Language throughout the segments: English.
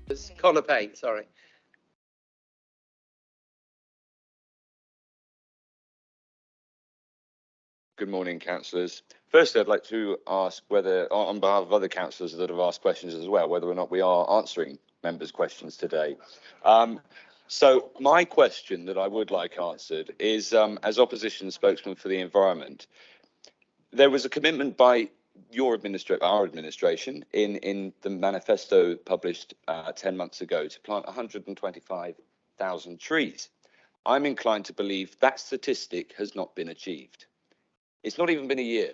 It's Connor Payne, sorry. Good morning, councillors. Firstly, I'd like to ask whether, on behalf of other councillors that have asked questions as well, whether or not we are answering members' questions today. So my question that I would like answered is, as opposition spokesman for the environment, there was a commitment by our administration, in the manifesto published 10 months ago to plant 125,000 trees. I'm inclined to believe that statistic has not been achieved. It's not even been a year.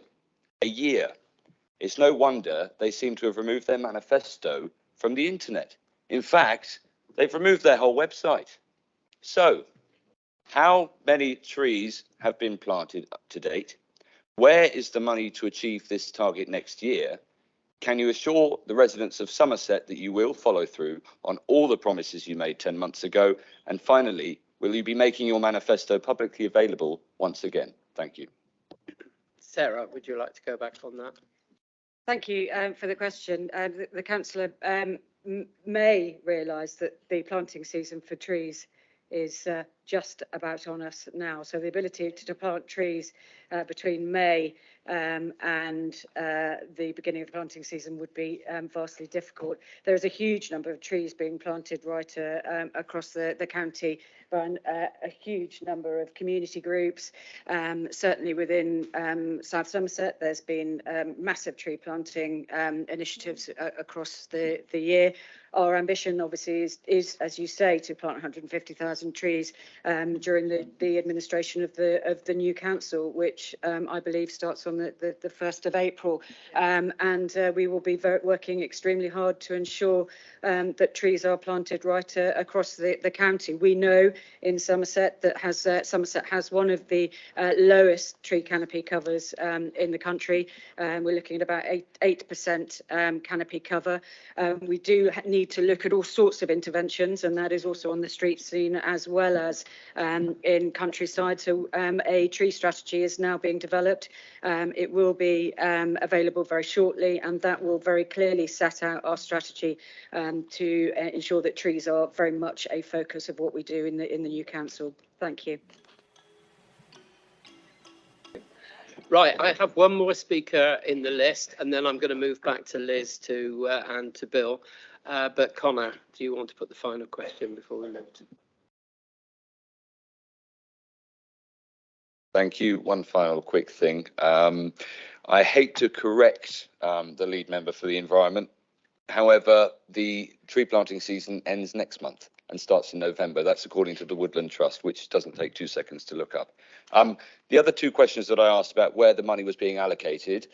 A year. It's no wonder they seem to have removed their manifesto from the internet. In fact, they've removed their whole website. So, how many trees have been planted up to date? Where is the money to achieve this target next year? Can you assure the residents of Somerset that you will follow through on all the promises you made 10 months ago? And finally, will you be making your manifesto publicly available once again? Thank you. Sarah, would you like to go back on that? Thank you for the question. The councillor may realise that the planting season for trees is just about on us now. So the ability to plant trees between May and the beginning of the planting season would be vastly difficult. There is a huge number of trees being planted right across the county by a huge number of community groups. Certainly within South Somerset, there's been massive tree planting initiatives across the year. Our ambition, obviously, is, as you say, to plant 150,000 trees during the administration of the new council, which I believe starts on the 1st of April. And we will be working extremely hard to ensure that trees are planted right across the county. We know in Somerset that Somerset has one of the lowest tree canopy covers in the country. We're looking at about 8% canopy cover. We do need to look at all sorts of interventions, and that is also on the street scene as well as in countryside. So a tree strategy is now being developed. It will be available very shortly, and that will very clearly set out our strategy to ensure that trees are very much a focus of what we do in the new council. Thank you. Right, I have one more speaker in the list, and then I'm going to move back to Liz and to Bill. But Connor, do you want to put the final question before we move to? Thank you. One final quick thing. I hate to correct the lead member for the environment. However, the tree planting season ends next month and starts in November. That's according to the Woodland Trust, which doesn't take 2 seconds to look up. The other two questions that I asked about where the money was being allocated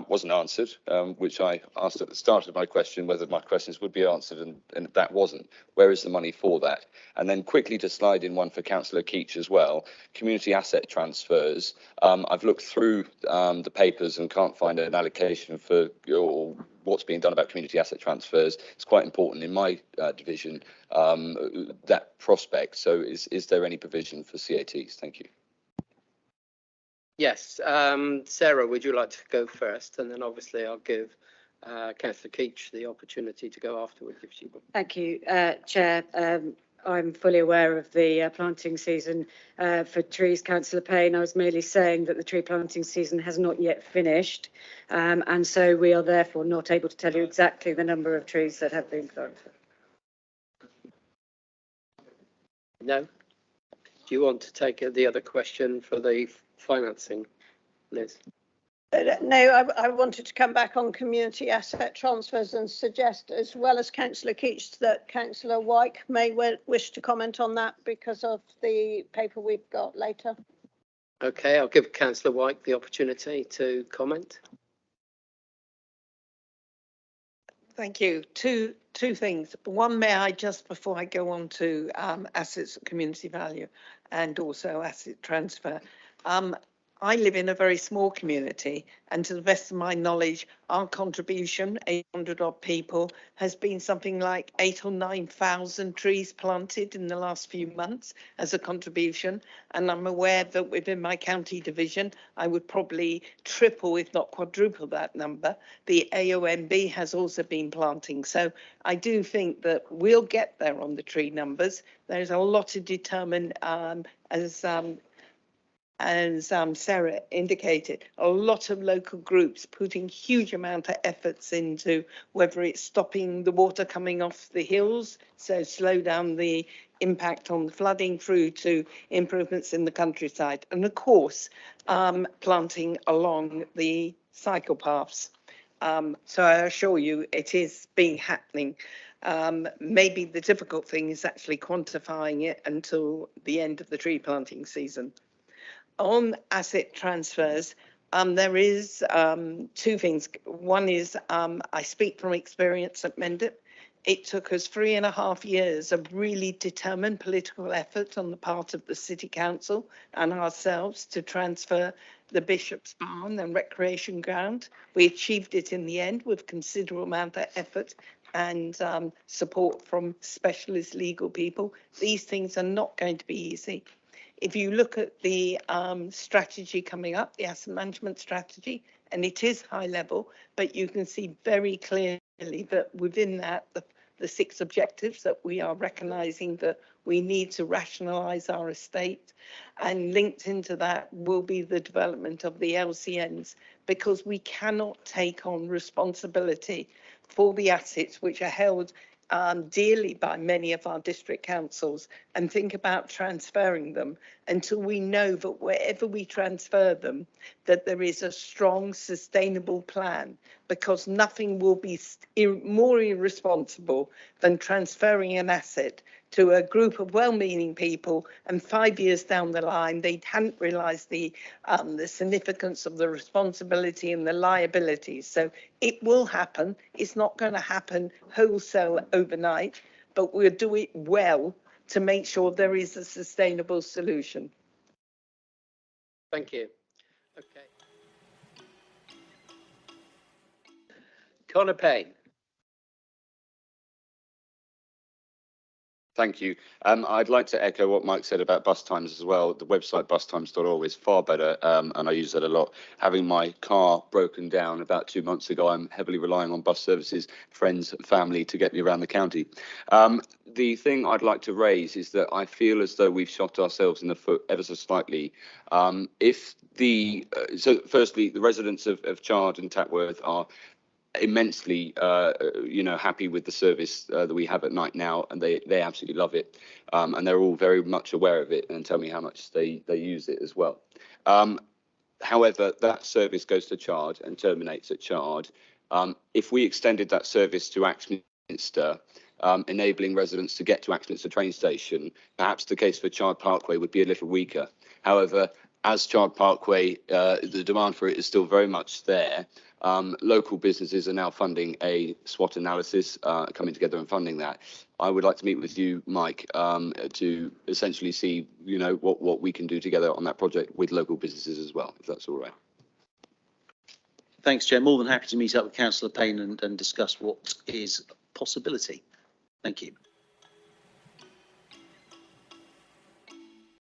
wasn't answered, which I asked at the start of my question, whether my questions would be answered, and that wasn't. Where is the money for that? And then quickly to slide in one for Councillor Keach as well, community asset transfers. I've looked through the papers and can't find an allocation for what's being done about community asset transfers. It's quite important in my division, that prospect. So is there any provision for CATs? Thank you. Yes, Sarah, would you like to go first? And then obviously I'll give Councillor Keach the opportunity to go afterwards if she would. Thank you, Chair. I'm fully aware of the planting season for trees, Councillor Payne. I was merely saying that the tree planting season has not yet finished, and so we are therefore not able to tell you exactly the number of trees that have been planted. No? Do you want to take the other question for the financing, Liz? No, I wanted to come back on community asset transfers and suggest, as well as Councillor Keach, that Councillor Wyke may wish to comment on that because of the paper we've got later. Okay, I'll give Councillor Wyke the opportunity to comment. Thank you. Two things. One, may I, just before I go on to assets, community value, and also asset transfer. I live in a very small community, and to the best of my knowledge, our contribution, 800 odd people, has been something like 8,000 or 9,000 trees planted in the last few months as a contribution. And I'm aware that within my county division, I would probably triple, if not quadruple that number. The AONB has also been planting. So I do think that we'll get there on the tree numbers. There's a lot to determine, as Sarah indicated, a lot of local groups putting huge amount of efforts into whether it's stopping the water coming off the hills, so slow down the impact on the flooding, through to improvements in the countryside, and of course planting along the cycle paths. So I assure you it is happening. Maybe the difficult thing is actually quantifying it until the end of the tree planting season. On asset transfers, there is two things. One is I speak from experience at Mendip. It took us 3.5 years of really determined political effort on the part of the City Council and ourselves to transfer the Bishop's Barn and recreation ground. We achieved it in the end with considerable amount of effort and support from specialist legal people. These things are not going to be easy. If you look at the strategy coming up, the asset management strategy, and it is high level, but you can see very clearly that within that, the 6 objectives that we are recognising that we need to rationalise our estate, and linked into that will be the development of the LCNs, because we cannot take on responsibility for the assets which are held dearly by many of our district councils and think about transferring them until we know that wherever we transfer them, that there is a strong, sustainable plan, because nothing will be more irresponsible than transferring an asset to a group of well-meaning people, and 5 years down the line, they hadn't realised the significance of the responsibility and the liabilities. So it will happen. It's not going to happen wholesale overnight, but we'll do it well to make sure there is a sustainable solution. Thank you. Okay. Conor Payne. Thank you. I'd like to echo what Mike said about bus times as well. The website bustimes.org is far better, and I use that a lot. Having my car broken down about 2 months ago, I'm heavily relying on bus services, friends, family to get me around the county. The thing I'd like to raise is that I feel as though we've shot ourselves in the foot ever so slightly. So firstly, the residents of Chard and Tatworth are immensely happy with the service that we have at night now, and they absolutely love it, and they're all very much aware of it and tell me how much they use it as well. However, that service goes to Chard and terminates at Chard. If we extended that service to Axminster, enabling residents to get to Axminster train station, perhaps the case for Chard Parkway would be a little weaker. However, as Chard Parkway, the demand for it is still very much there. Local businesses are now funding a SWOT analysis, coming together and funding that. I would like to meet with you, Mike, to essentially see, what we can do together on that project with local businesses as well, if that's all right. Thanks, Chair. More than happy to meet up with Councillor Payne and discuss what is a possibility. Thank you.